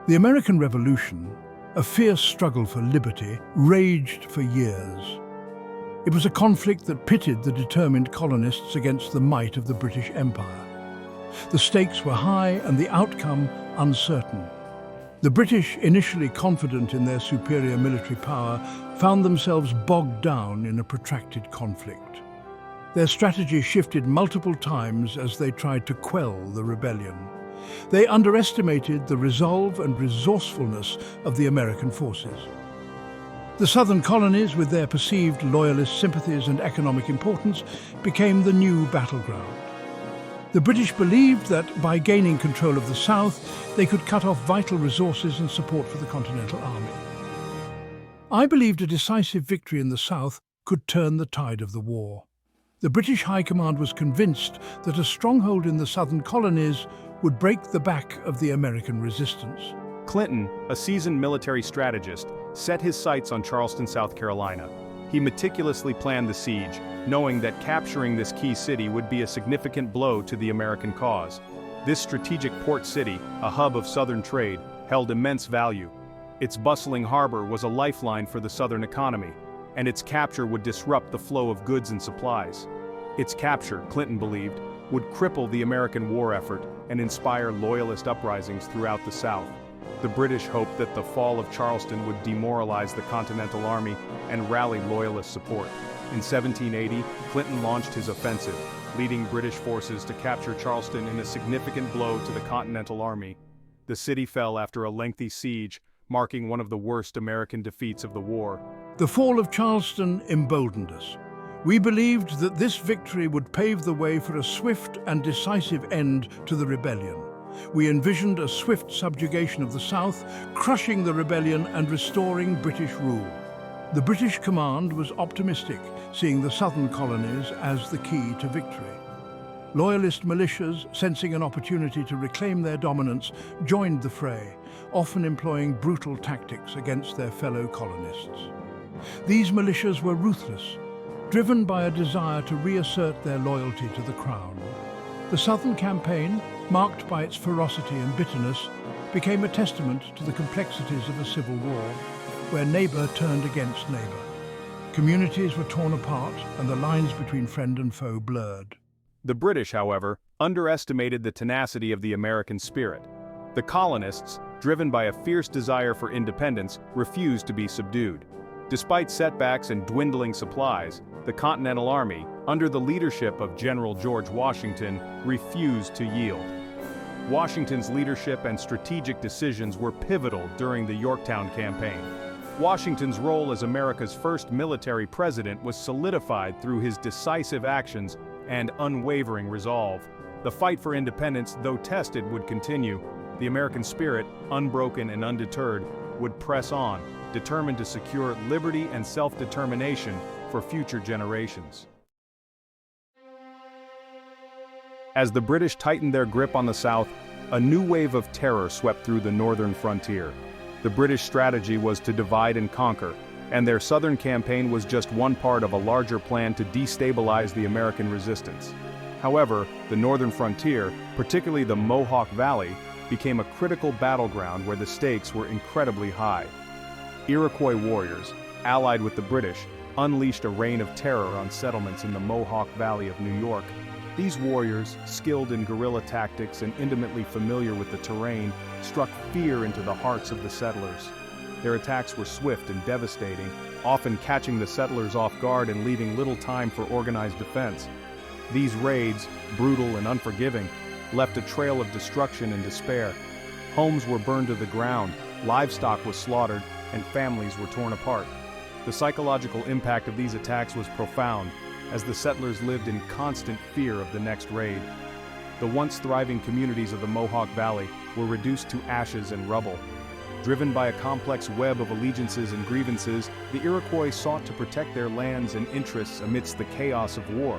The American Revolution, a fierce struggle for liberty, raged for years. It was a conflict that pitted the determined colonists against the might of the British Empire. The stakes were high and the outcome uncertain. The British, initially confident in their superior military power, found themselves bogged down in a protracted conflict. Their strategy shifted multiple times as they tried to quell the rebellion. They underestimated the resolve and resourcefulness of the American forces. The southern colonies, with their perceived loyalist sympathies and economic importance, became the new battleground. The British believed that by gaining control of the South, they could cut off vital resources and support for the Continental Army. I believed a decisive victory in the South could turn the tide of the war. The British High Command was convinced that a stronghold in the southern colonies would break the back of the American resistance. Clinton, a seasoned military strategist, set his sights on Charleston, South Carolina. He meticulously planned the siege, knowing that capturing this key city would be a significant blow to the American cause. This strategic port city, a hub of southern trade, held immense value. Its bustling harbor was a lifeline for the southern economy, and its capture would disrupt the flow of goods and supplies. Its capture, Clinton believed, would cripple the American war effort and inspire loyalist uprisings throughout the South. The British hoped that the fall of Charleston would demoralize the Continental Army and rally loyalist support. In 1780, Clinton launched his offensive, leading British forces to capture Charleston in a significant blow to the Continental Army. The city fell after a lengthy siege, marking one of the worst American defeats of the war. The fall of Charleston emboldened us. We believed that this victory would pave the way for a swift and decisive end to the rebellion. We envisioned a swift subjugation of the South, crushing the rebellion and restoring British rule. The British command was optimistic, seeing the southern colonies as the key to victory. Loyalist militias, sensing an opportunity to reclaim their dominance, joined the fray, often employing brutal tactics against their fellow colonists. These militias were ruthless, driven by a desire to reassert their loyalty to the Crown. The Southern campaign, marked by its ferocity and bitterness, became a testament to the complexities of a civil war, where neighbor turned against neighbor. Communities were torn apart and the lines between friend and foe blurred. The British, however, underestimated the tenacity of the American spirit. The colonists, driven by a fierce desire for independence, refused to be subdued. Despite setbacks and dwindling supplies, the Continental Army, under the leadership of General George Washington, refused to yield. Washington's leadership and strategic decisions were pivotal during the Yorktown campaign. Washington's role as America's first military president was solidified through his decisive actions and unwavering resolve. The fight for independence, though tested, would continue. The American spirit, unbroken and undeterred, would press on, determined to secure liberty and self-determination for future generations. As the British tightened their grip on the South, a new wave of terror swept through the northern frontier. The British strategy was to divide and conquer, and their southern campaign was just one part of a larger plan to destabilize the American resistance. However, the northern frontier, particularly the Mohawk Valley, became a critical battleground where the stakes were incredibly high. Iroquois warriors, allied with the British, unleashed a reign of terror on settlements in the Mohawk Valley of New York. These warriors, skilled in guerrilla tactics and intimately familiar with the terrain, struck fear into the hearts of the settlers. Their attacks were swift and devastating, often catching the settlers off guard and leaving little time for organized defense. These raids, brutal and unforgiving, left a trail of destruction and despair. Homes were burned to the ground, livestock was slaughtered, and families were torn apart. The psychological impact of these attacks was profound, as the settlers lived in constant fear of the next raid. The once thriving communities of the Mohawk Valley were reduced to ashes and rubble. Driven by a complex web of allegiances and grievances, the Iroquois sought to protect their lands and interests amidst the chaos of war.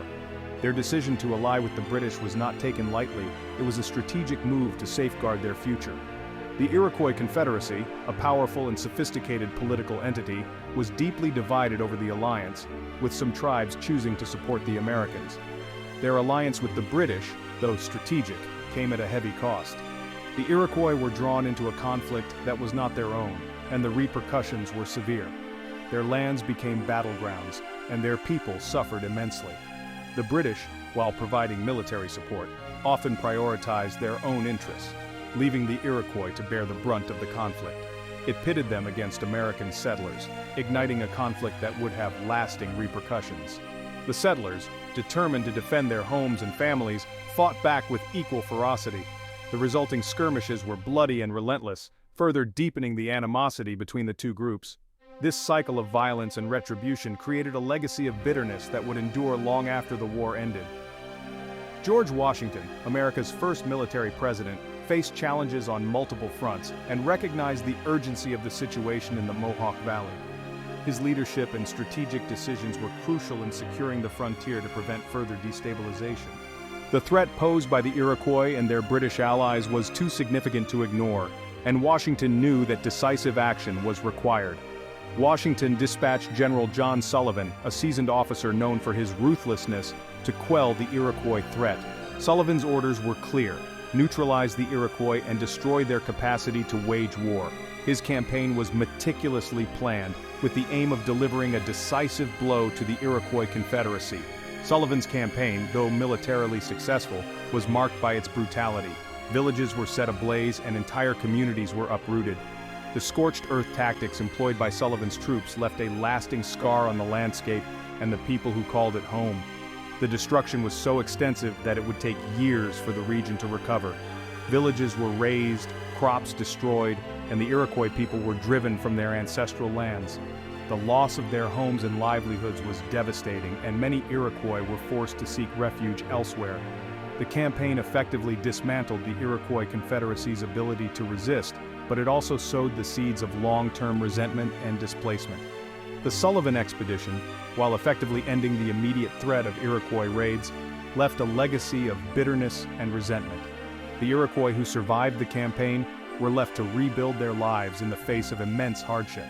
Their decision to ally with the British was not taken lightly. It was a strategic move to safeguard their future. The Iroquois Confederacy, a powerful and sophisticated political entity, was deeply divided over the alliance, with some tribes choosing to support the Americans. Their alliance with the British, though strategic, came at a heavy cost. The Iroquois were drawn into a conflict that was not their own, and the repercussions were severe. Their lands became battlegrounds, and their people suffered immensely. The British, while providing military support, often prioritized their own interests, leaving the Iroquois to bear the brunt of the conflict. It pitted them against American settlers, igniting a conflict that would have lasting repercussions. The settlers, determined to defend their homes and families, fought back with equal ferocity. The resulting skirmishes were bloody and relentless, further deepening the animosity between the two groups. This cycle of violence and retribution created a legacy of bitterness that would endure long after the war ended. George Washington, America's first military president, faced challenges on multiple fronts and recognized the urgency of the situation in the Mohawk Valley. His leadership and strategic decisions were crucial in securing the frontier to prevent further destabilization. The threat posed by the Iroquois and their British allies was too significant to ignore, and Washington knew that decisive action was required. Washington dispatched General John Sullivan, a seasoned officer known for his ruthlessness, to quell the Iroquois threat. Sullivan's orders were clear: neutralize the Iroquois and destroy their capacity to wage war. His campaign was meticulously planned, with the aim of delivering a decisive blow to the Iroquois Confederacy. Sullivan's campaign, though militarily successful, was marked by its brutality. Villages were set ablaze and entire communities were uprooted. The scorched earth tactics employed by Sullivan's troops left a lasting scar on the landscape and the people who called it home. The destruction was so extensive that it would take years for the region to recover. Villages were razed, crops destroyed, and the Iroquois people were driven from their ancestral lands. The loss of their homes and livelihoods was devastating, and many Iroquois were forced to seek refuge elsewhere. The campaign effectively dismantled the Iroquois Confederacy's ability to resist, but it also sowed the seeds of long-term resentment and displacement. The Sullivan expedition, while effectively ending the immediate threat of Iroquois raids, left a legacy of bitterness and resentment. The Iroquois who survived the campaign were left to rebuild their lives in the face of immense hardship.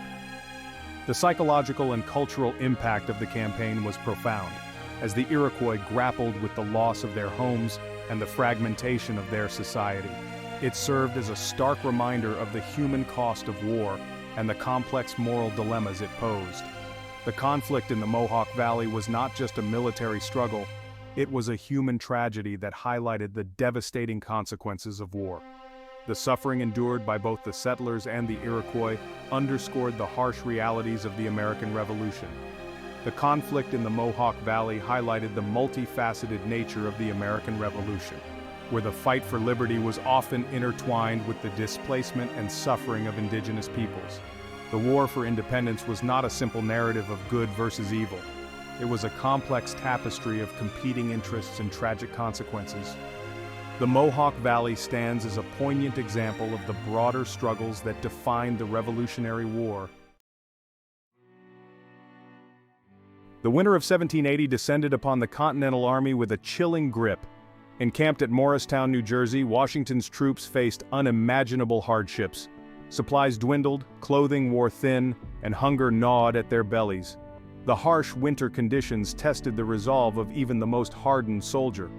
The psychological and cultural impact of the campaign was profound, as the Iroquois grappled with the loss of their homes and the fragmentation of their society. It served as a stark reminder of the human cost of war and the complex moral dilemmas it posed. The conflict in the Mohawk Valley was not just a military struggle, it was a human tragedy that highlighted the devastating consequences of war. The suffering endured by both the settlers and the Iroquois underscored the harsh realities of the American Revolution. The conflict in the Mohawk Valley highlighted the multifaceted nature of the American Revolution, where the fight for liberty was often intertwined with the displacement and suffering of indigenous peoples. The war for independence was not a simple narrative of good versus evil. It was a complex tapestry of competing interests and tragic consequences. The Mohawk Valley stands as a poignant example of the broader struggles that defined the Revolutionary War. The winter of 1780 descended upon the Continental Army with a chilling grip. Encamped at Morristown, New Jersey, Washington's troops faced unimaginable hardships. Supplies dwindled, clothing wore thin, and hunger gnawed at their bellies. The harsh winter conditions tested the resolve of even the most hardened soldier.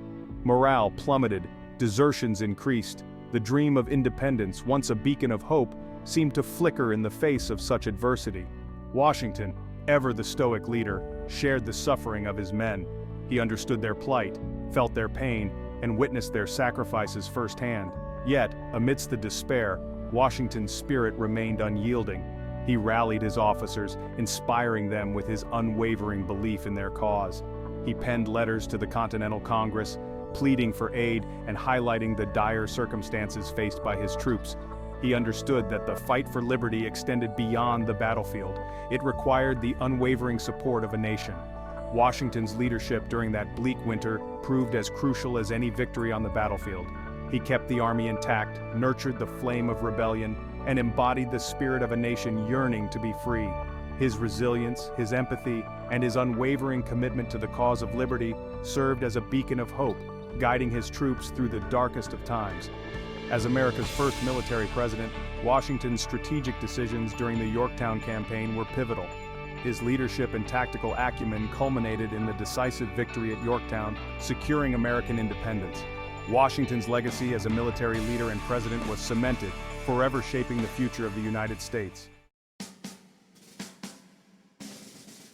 Morale plummeted, desertions increased. The dream of independence, once a beacon of hope, seemed to flicker in the face of such adversity. Washington, ever the stoic leader, shared the suffering of his men. He understood their plight, felt their pain, and witnessed their sacrifices firsthand. Yet, amidst the despair, Washington's spirit remained unyielding. He rallied his officers, inspiring them with his unwavering belief in their cause. He penned letters to the Continental Congress, pleading for aid and highlighting the dire circumstances faced by his troops. He understood that the fight for liberty extended beyond the battlefield. It required the unwavering support of a nation. Washington's leadership during that bleak winter proved as crucial as any victory on the battlefield. He kept the army intact, nurtured the flame of rebellion, and embodied the spirit of a nation yearning to be free. His resilience, his empathy, and his unwavering commitment to the cause of liberty served as a beacon of hope, guiding his troops through the darkest of times. As America's first military president, Washington's strategic decisions during the Yorktown campaign were pivotal. His leadership and tactical acumen culminated in the decisive victory at Yorktown, securing American independence. Washington's legacy as a military leader and president was cemented, forever shaping the future of the United States.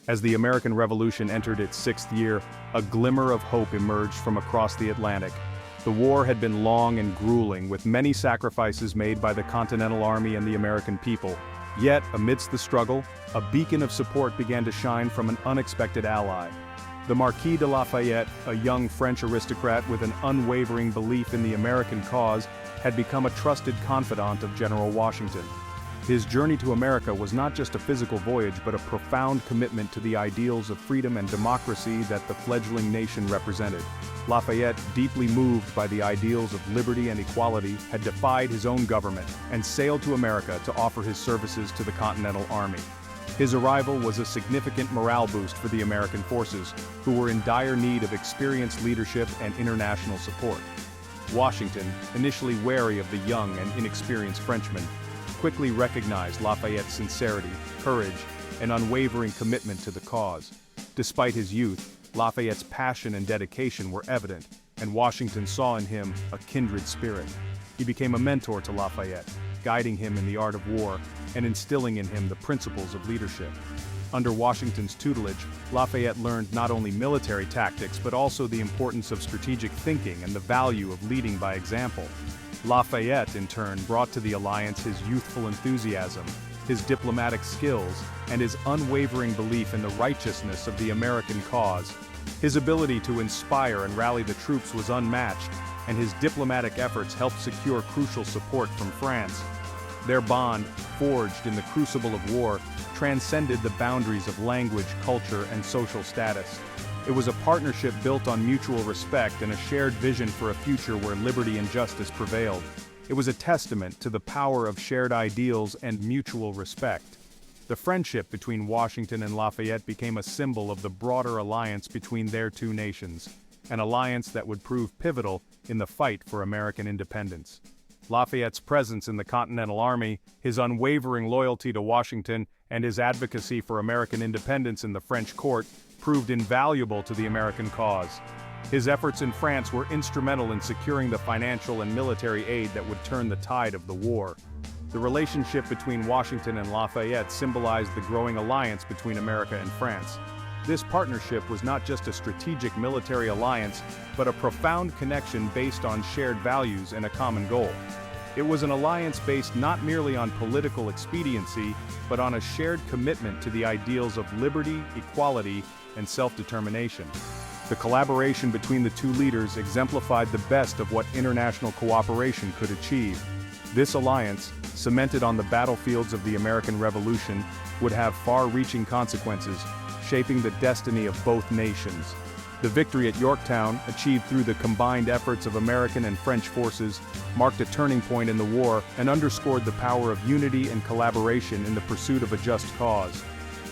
As the American Revolution entered its sixth year, a glimmer of hope emerged from across the Atlantic. The war had been long and grueling, with many sacrifices made by the Continental Army and the American people. Yet, amidst the struggle, a beacon of support began to shine from an unexpected ally. The Marquis de Lafayette, a young French aristocrat with an unwavering belief in the American cause, had become a trusted confidant of General Washington. His journey to America was not just a physical voyage but a profound commitment to the ideals of freedom and democracy that the fledgling nation represented. Lafayette, deeply moved by the ideals of liberty and equality, had defied his own government and sailed to America to offer his services to the Continental Army. His arrival was a significant morale boost for the American forces, who were in dire need of experienced leadership and international support. Washington, initially wary of the young and inexperienced Frenchman, quickly recognized Lafayette's sincerity, courage, and unwavering commitment to the cause. Despite his youth, Lafayette's passion and dedication were evident, and Washington saw in him a kindred spirit. He became a mentor to Lafayette, guiding him in the art of war and instilling in him the principles of leadership. Under Washington's tutelage, Lafayette learned not only military tactics but also the importance of strategic thinking and the value of leading by example. Lafayette, in turn, brought to the alliance his youthful enthusiasm, his diplomatic skills, and his unwavering belief in the righteousness of the American cause. His ability to inspire and rally the troops was unmatched, and his diplomatic efforts helped secure crucial support from France. Their bond, forged in the crucible of war, transcended the boundaries of language, culture, and social status. It was a partnership built on mutual respect and a shared vision for a future where liberty and justice prevailed. It was a testament to the power of shared ideals and mutual respect. The friendship between Washington and Lafayette became a symbol of the broader alliance between their two nations, an alliance that would prove pivotal in the fight for American independence. Lafayette's presence in the Continental Army, his unwavering loyalty to Washington, and his advocacy for American independence in the French court proved invaluable to the American cause. His efforts in France were instrumental in securing the financial and military aid that would turn the tide of the war. The relationship between Washington and Lafayette symbolized the growing alliance between America and France. This partnership was not just a strategic military alliance, but a profound connection based on shared values and a common goal. It was an alliance based not merely on political expediency, but on a shared commitment to the ideals of liberty, equality, and self-determination. The collaboration between the two leaders exemplified the best of what international cooperation could achieve. This alliance, cemented on the battlefields of the American Revolution, would have far-reaching consequences, shaping the destiny of both nations. The victory at Yorktown, achieved through the combined efforts of American and French forces, marked a turning point in the war and underscored the power of unity and collaboration in the pursuit of a just cause.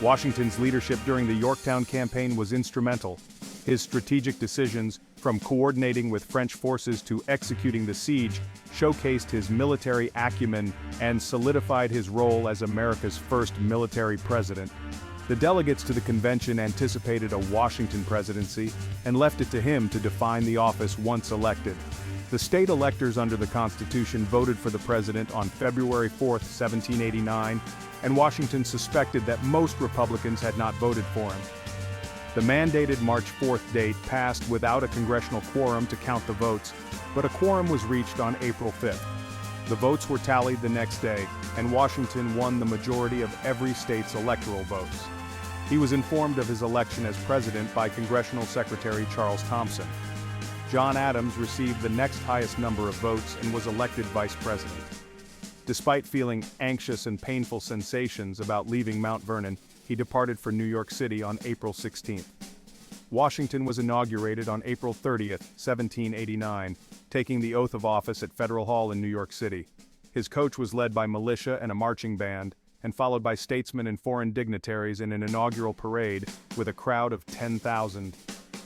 Washington's leadership during the Yorktown campaign was instrumental. His strategic decisions, from coordinating with French forces to executing the siege, showcased his military acumen and solidified his role as America's first military president. The delegates to the convention anticipated a Washington presidency and left it to him to define the office once elected. The state electors under the Constitution voted for the president on February 4, 1789, and Washington suspected that most Republicans had not voted for him. The mandated March 4th date passed without a congressional quorum to count the votes, but a quorum was reached on April 5th. The votes were tallied the next day, and Washington won the majority of every state's electoral votes. He was informed of his election as president by Congressional Secretary Charles Thompson. John Adams received the next highest number of votes and was elected vice president. Despite feeling anxious and painful sensations about leaving Mount Vernon, he departed for New York City on April 16th. Washington was inaugurated on April 30th, 1789, taking the oath of office at Federal Hall in New York City. His coach was led by militia and a marching band, and followed by statesmen and foreign dignitaries in an inaugural parade with a crowd of 10,000.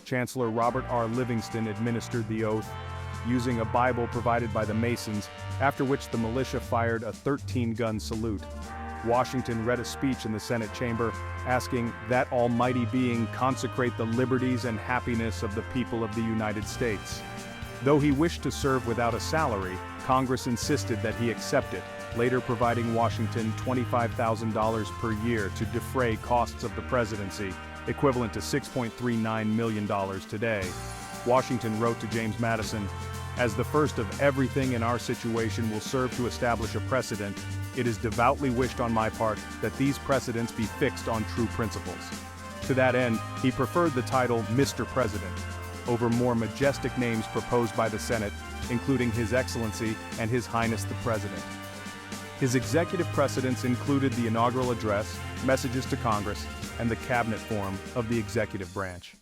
Chancellor Robert R. Livingston administered the oath, using a Bible provided by the Masons, after which the militia fired a 13-gun salute. Washington read a speech in the Senate chamber, asking that Almighty Being consecrate the liberties and happiness of the people of the United States. Though he wished to serve without a salary, Congress insisted that he accept it, later providing Washington $25,000 per year to defray costs of the presidency, equivalent to $6.39 million today. Washington wrote to James Madison, "As the first of everything in our situation will serve to establish a precedent, it is devoutly wished on my part that these precedents be fixed on true principles." To that end, he preferred the title Mr. President over more majestic names proposed by the Senate, including His Excellency and His Highness the President. His executive precedents included the inaugural address, messages to Congress, and the cabinet form of the executive branch.